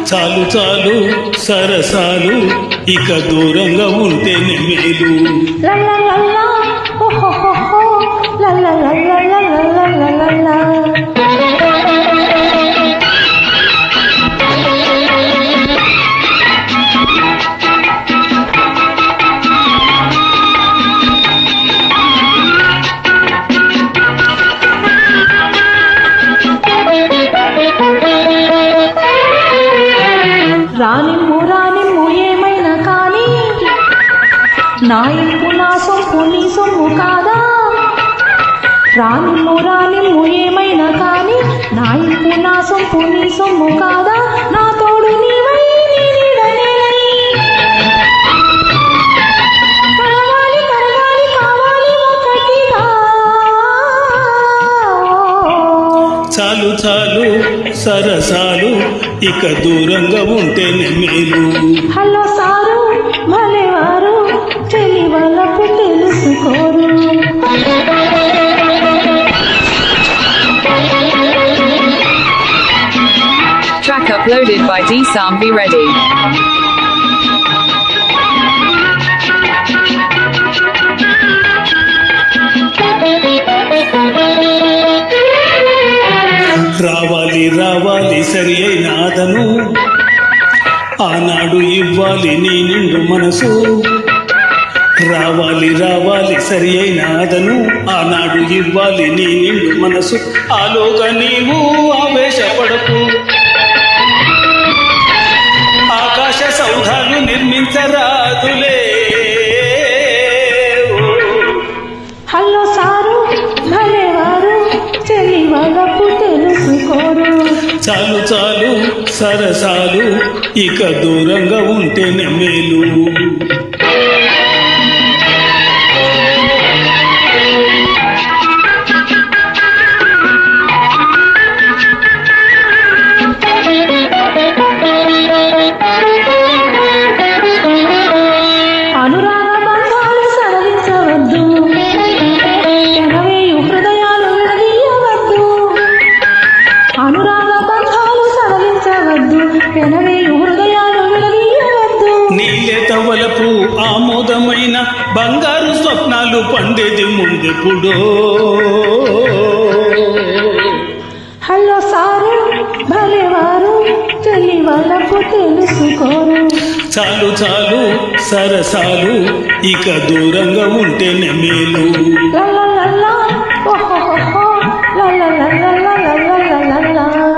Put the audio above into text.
చాలు చాలు సరసాలు ఇక దూరంగా ఉంటేనే మేలు. రానిమ్ము రానిమ్ము ఏమైనా కానీ నా ఇంపు నా సొంపు నీ సొమ్ము కాదా. రానిమ్ము రానిమ్ము ఏమైనా కానీ నా ఇంపు నా సొంపు నీ సొమ్ము కాదా. నా తోడు నీవై నీ నీడనేలై కలవాలి కరగాలి కావాలి ఒకటిగా. చాలు చాలు సరసాలు ఇక దూరంగా ఉంటేనే మేలు. హలో సారు భలేవారు చెలి వాళ్ళకు తెలుసుకోరు. Track uploaded by D-Sam. Be ready. రావాలి రావాలి సరి అయిన ఆదను ఆనాడు ఇవ్వాలి నీ నిండు మనసు. రావాలి రావాలి సరి అయిన ఆదను ఆనాడు ఇవ్వాలి నీ నిండు మనసు. ఆలోగా నీవు ఆవేశపడకు, ఆకాశ సౌధాలు నిర్మించరాదులే. హలో సారు భలేవారు చెలి వాళ్ళకు తెలుసుకోరు. చాలు చాలు సరసాలు ఇక దూరంగా ఉంటేనే మేలు. అనురాగ బంధాలు సడలించవద్దు, ఎనవేయు హృదయాలు విడదీయవద్దు. అనురాగ బంధాలు సడలించవద్దు, ఎనవేయు హృదయాలు విడదీయవద్దు. నీలేత వలపు ఆమోదమైన బంగారు స్వప్నాలు పండేది ముందెప్పుడో. హలో సారు భలేవారు చెలి వాళ్ళకు తెలుసుకోరు. చాలు చాలు సరసాలు ఇక దూరంగా ఉంటేనే మేలు. లా లా లా లా, ఓహో, లా లా లా లా.